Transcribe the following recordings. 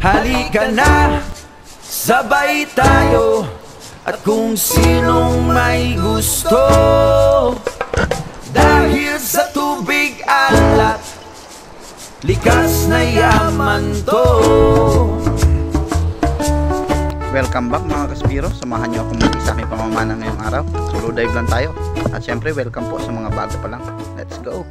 Halika na, sabay tayo. At kung sinong may gusto, dahil sa tubig alat, likas na yaman to. Welcome back mga kaspiro. Samahan niyo akong muli sa aking pamamana ngayong araw. Solo dive lang tayo. At syempre welcome po sa mga bago pa lang. Let's go.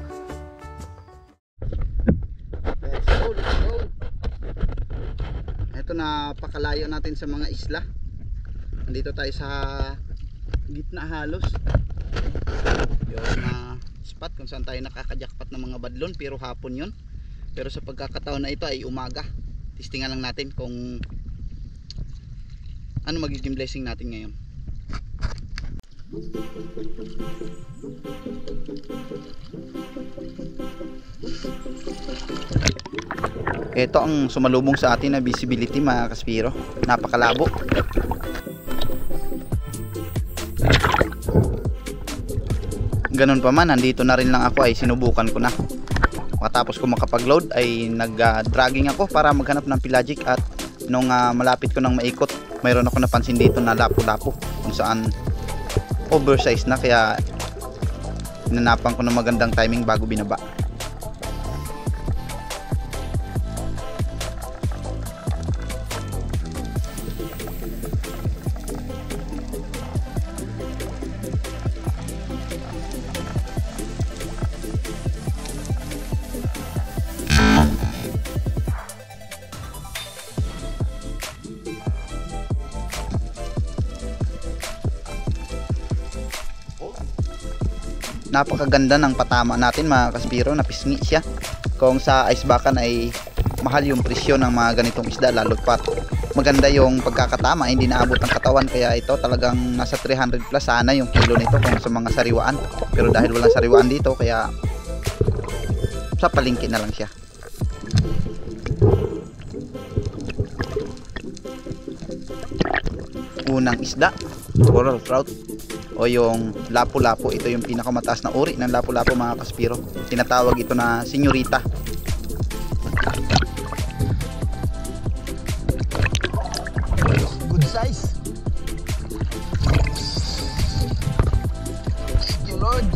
Ito, napakalayo natin sa mga isla. Nandito tayo sa gitna halos. Yung spot kung saan tayo nakakajakpat ng mga badlon, pero hapon yun. Pero sa pagkakataon na ito ay umaga. Testingan lang natin kung ano magiging blessing natin ngayon. Ito ang sumalubong sa atin na visibility mga kaspiro. Napakalabo. Ganun pa man, nandito na rin lang ako ay sinubukan ko na. Matapos ko makapag-load ay nag-dragging ako para maghanap ng pelagic, at nung malapit ko nang maikot, mayroon ako napansin dito na lapo-lapo kung saan oversized na, kaya nanapan ko ng magandang timing bago binaba. Napakaganda ng patama natin mga kaspiro, napisngi siya. Kung sa icebakan ay mahal yung presyo ng mga ganitong isda, lalo pat maganda yung pagkakatama, hindi naabot ang katawan, kaya ito talagang nasa 300 plus sana yung kilo nito kung sa mga sariwaan. Pero dahil walang sariwaan dito, kaya sa palengke na lang siya. Unang isda, coral trout o yung lapu-lapu. Ito yung pinakamataas na uri ng lapu-lapu mga kaspiro. Tinatawag ito na senyorita. Good size. Thank you Lord.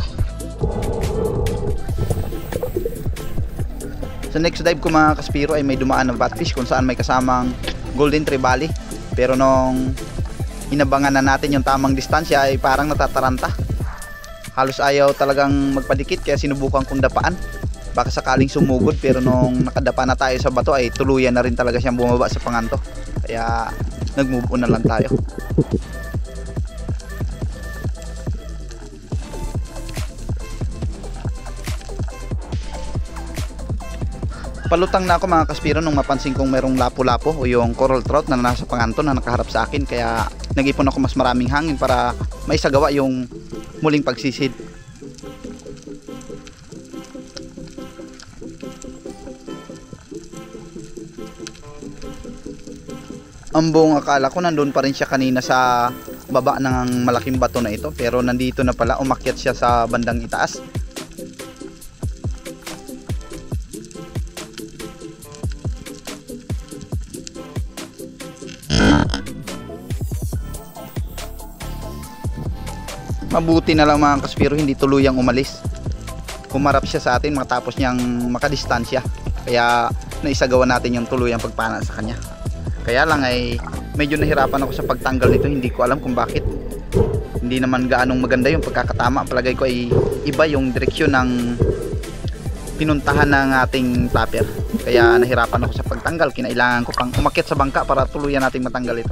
Sa next dive ko mga kaspiro ay may dumaan na batfish kung saan may kasamang golden trevally. Pero nung inabangan na natin yung tamang distansya ay parang natataranta. Halos ayaw talagang magpadikit, kaya sinubukan kong dapaan. Baka sakaling sumugod, pero nung nakadapa na tayo sa bato ay tuluyan na rin talaga siyang bumaba sa panganto. Kaya nag-move on na lang tayo. Palutang na ako mga kaspiro nung mapansin kong merong lapu-lapu o yung coral trout na nasa panganto na nakaharap sa akin, kaya nag-ipon ako mas maraming hangin para maisagawa yung muling pagsisid. Ang buong akala ko nandun pa rin siya kanina sa baba ng malaking bato na ito, pero nandito na pala, umakyat siya sa bandang itaas. Mabuti na lang mga kaspiro, hindi tuluyang umalis. Humarap siya sa atin matapos niyang makadistansya, kaya naisagawa natin yung tuluyang pagpana sa kanya. Kaya lang ay medyo nahirapan ako sa pagtanggal nito. Hindi ko alam kung bakit. Hindi naman gaanong maganda yung pagkakatama. Palagay ko ay iba yung direksyon ng pinuntahan ng ating flapper, kaya nahirapan ako sa pagtanggal. Kinailangan ko pang umakyat sa bangka para tuluyan nating matanggal ito.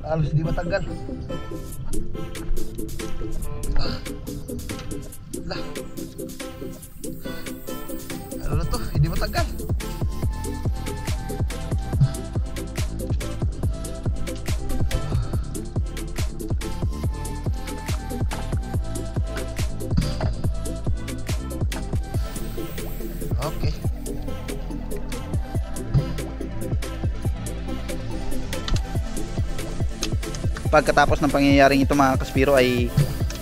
Halos di matagal. Lah. Ano na to? Hindi matagal. Pagkatapos ng pangyayaring ito mga kaspiro ay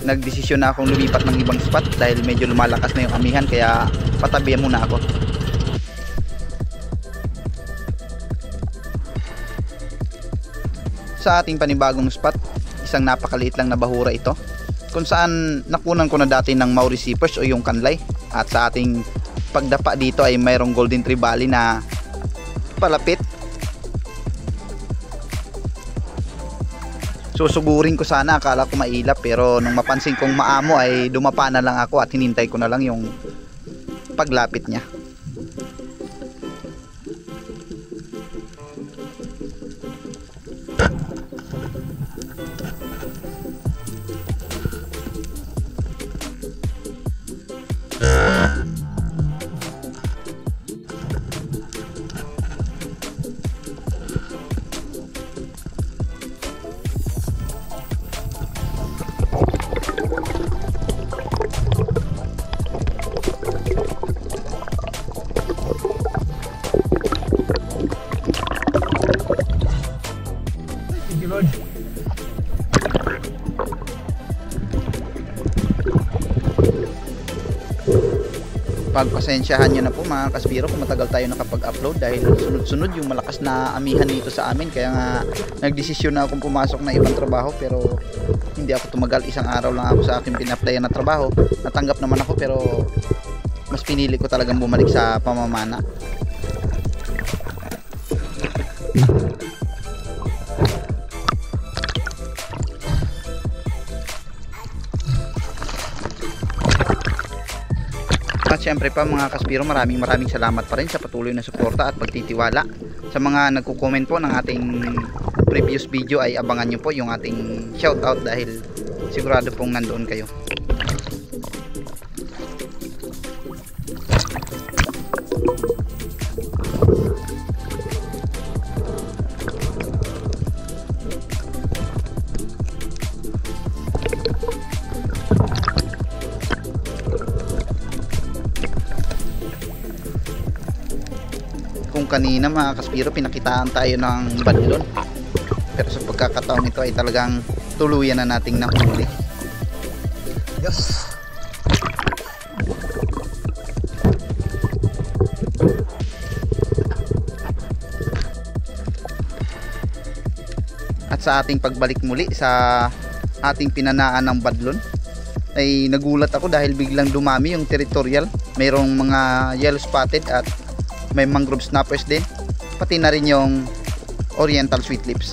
nagdesisyon na akong lumipat ng ibang spot dahil medyo lumalakas na yung amihan, kaya patabihan muna ako. Sa ating panibagong spot, isang napakaliit lang na bahura ito, kung saan nakunan ko na dati ng Maori Seepers o yung kanlay. At sa ating pagdapa dito ay mayroong golden trevally na palapit. Susugurin ko sana, akala ko mailap, pero nung mapansin kong maamo ay dumapa na lang ako at hinintay ko na lang yung paglapit niya. Pagpasensyahan nyo na po mga kaspiro kung matagal tayo nakapag-upload dahil sunod-sunod yung malakas na amihan dito sa amin, kaya nga nagdesisyon na akong pumasok na ibang trabaho, pero hindi ako tumagal. Isang araw lang ako sa aking pinaplayan na trabaho, natanggap naman ako, pero mas pinili ko talagang bumalik sa pamamana. At syempre pa mga kaspiro, maraming salamat pa rin sa patuloy na suporta at pagtitiwala. Sa mga nagko-comment po ng ating previous video ay abangan nyo po yung ating shoutout dahil sigurado pong nandoon kayo. Kung kanina mga kaspiro pinakitaan tayo ng badlon, pero sa pagkakataon ito ay talagang tuluyan na nating nahuli. Yes. At sa ating pagbalik muli sa ating pinanaan ng badlon ay nagulat ako dahil biglang dumami yung territorial. Mayroong mga yellow spotted at may mangrove snappers din, pati na rin yung oriental sweet lips.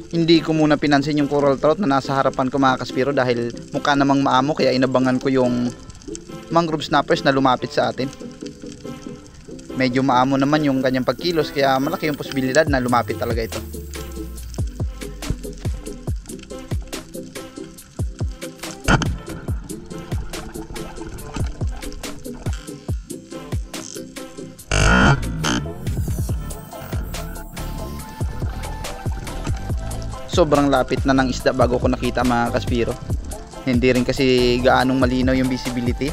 Hindi ko muna pinansin yung coral trout na nasa harapan ko mga kaspiro dahil mukha namang maamo, kaya inabangan ko yung mangrove snappers na lumapit sa atin. Medyo maamo naman yung kanyang pagkilos, kaya malaki yung posibilidad na lumapit talaga ito. Sobrang lapit na ng isda bago ko nakita mga kaspiro. Hindi rin kasi gaanong malinaw yung visibility,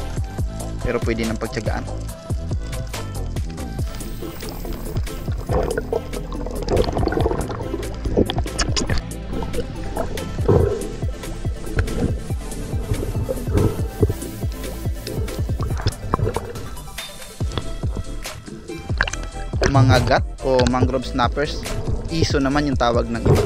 pero pwede nang pagtiyagaan. Mga gat o mangrove snappers, iso naman yung tawag ng iba.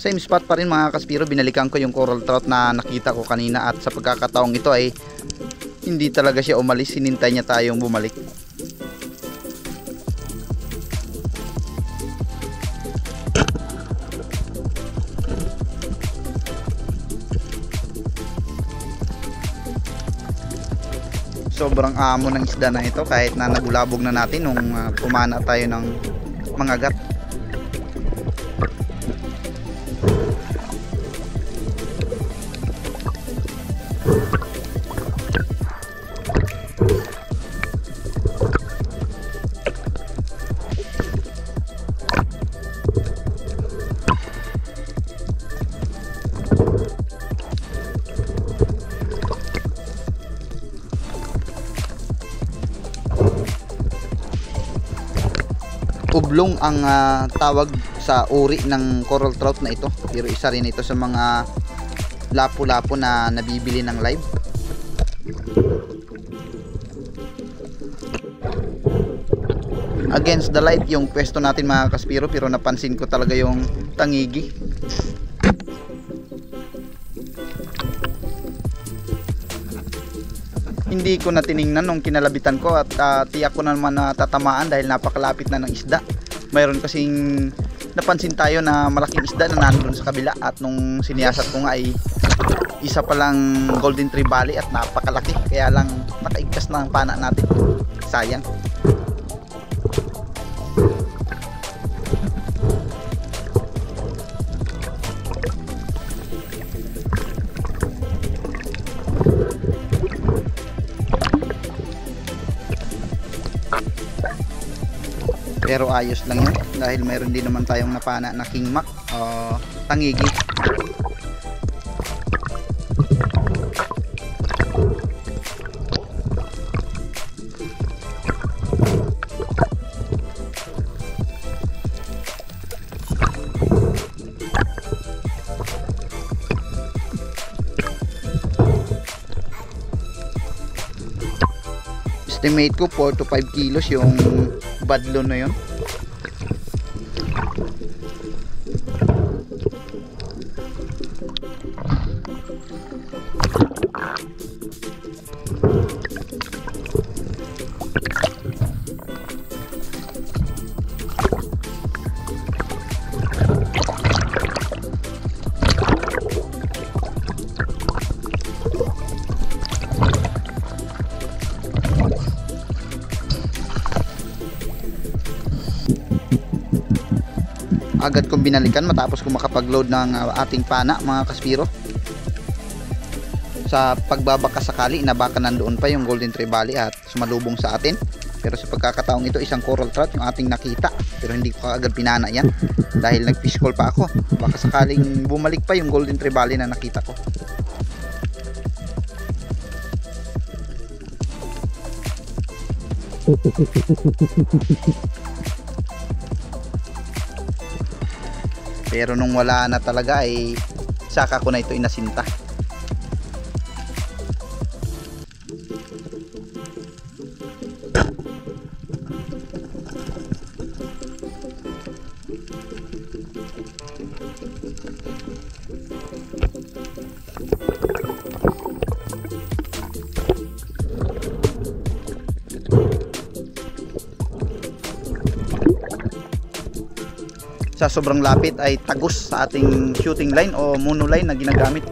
Same spot pa rin mga kaspiro, binalikan ko yung coral trout na nakita ko kanina, at sa pagkakataong ito ay hindi talaga siya umalis, hinintay niya tayong bumalik. Sobrang amo ng isda na ito kahit na nabulabog na natin nung pumana tayo ng mga gat. oblong ang tawag sa uri ng coral trout na ito, pero isa rin ito sa mga lapu-lapu na nabibili ng live. Against the light yung pwesto natin mga kaspiro, pero napansin ko talaga yung tangigi. Hindi ko na tiningnan nung kinalabitan ko at tiyak ko naman na tatamaan dahil napakalapit na ng isda. Mayroon kasing napansin tayo na malaking isda na nandun sa kabila, at nung siniyasat ko nga ay isa palang golden trevally at napakalaki, kaya lang nakaigkas na ang pana natin. Sayang. Pero ayos lang yun dahil mayroon din naman tayong napana na kingmak o tangigi. Estimate ko 4 to 5 kilos yung badlo na yun. Agad kong binalikan matapos kong makapag-load ng ating pana mga kaspiro. Sa pagbabaka sakali, inabaka nandoon pa yung golden trevally at sumalubong sa atin. Pero sa pagkakataong ito, isang coral trout yung ating nakita, pero hindi ko agad pinana yan dahil nag-fish call pa ako. Baka sakaling bumalik pa yung golden trevally na nakita ko. Pero nung wala na talaga ay saka ko na ito inasinta. Sa sobrang lapit ay tagos sa ating shooting line o monoline na ginagamit.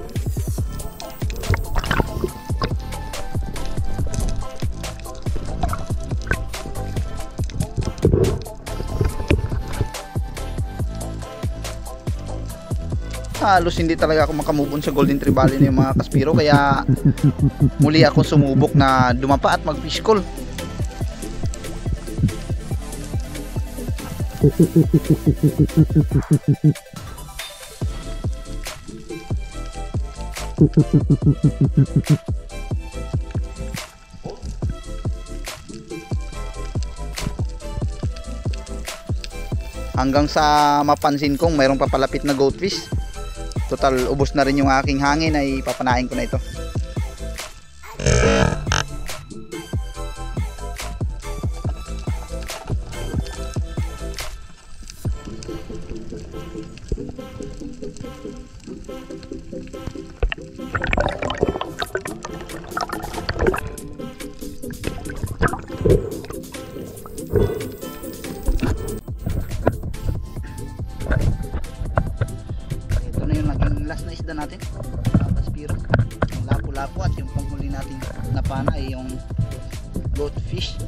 Halos hindi talaga ako makamove on sa golden trevally na yung mga kaspiro, kaya muli akong sumubok na dumapa at mag-fish call. Hanggang sa mapansin kong mayroong papalapit na goldfish. Total ubos na rin yung aking hangin, ay papanain ko na ito. Last na isda natin, kaspiro, yung lapu-lapu, at yung panghuli natin na pana ay yung goldfish.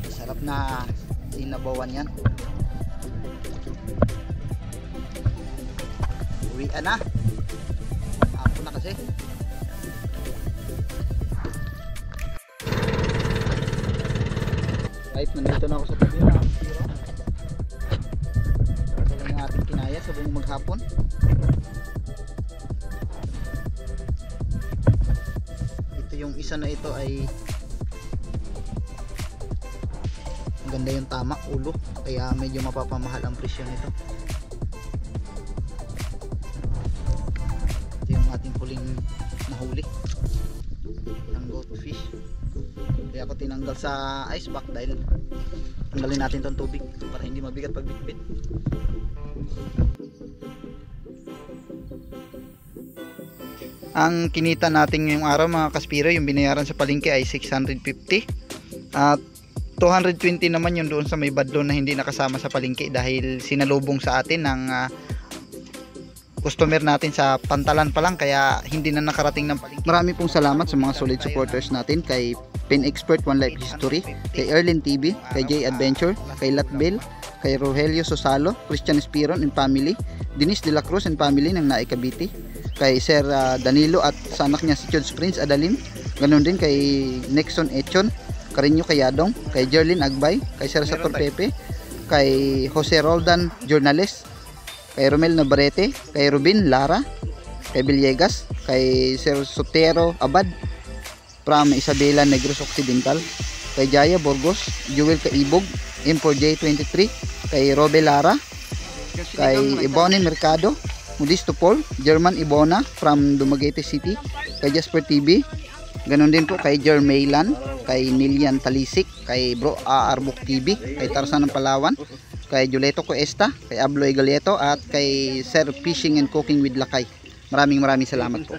Sarap na sinabawan yan. Uwian na, ako na kasi. Right, nandito na ako sa tabi na kaspiro. Yung ating kinaya sa buong maghapon. Ito yung isa na ito ay ang maganda yung tama, ulo, kaya medyo mapapamahal ang presyo nito. Ito yung ating huling nahuli ng goldfish. Kaya ako tinanggal sa ice pack dahil tanggalin natin tong tubig para hindi mabigat pag bitbit. Ang kinita natin ngayong araw mga kaspiro, yung binayaran sa palengke ay 650 at 220 naman yung doon sa may badlon na hindi nakasama sa palengke dahil sinalubong sa atin ng customer natin sa Pantalan pa lang, kaya hindi na nakarating ng palengke. Marami pong salamat sa mga solid supporters natin, kay Pin Expert One Life History, kay Erlin TV, kay J Adventure, kay Latbel, kay Rogelio Sosalo, Christian Espiron and family, Denise De La Cruz and family ng Nae Cavite, kay Sir Danilo at sa anak niya si Chuds Prince Adalin, ganoon din kay Nexon Echon, Karinyo Kayadong, kay Jerlyn Agbay, kay Sir Sator Pepe, kay Jose Roldan Journalist, kay Romel Navarrete, kay Rubin Lara, kay Villegas, kay Sir Sotero Abad from Isabela Negros Occidental, kay Jaya Burgos, Jewel Kaibog, M4J23, kay Robe Lara, kay Ibone Mercado, Modesto Paul, German Ibona from Dumaguete City, kay Jasper TV, ganon din po kay Jermaylan, kay Nilian Talisik, kay Bro Arbok TV, kay Tarzan ng Palawan, kay Juleto Cuesta, kay Abloy Galieto at kay Sir Fishing and Cooking with Lakay. Maraming salamat po.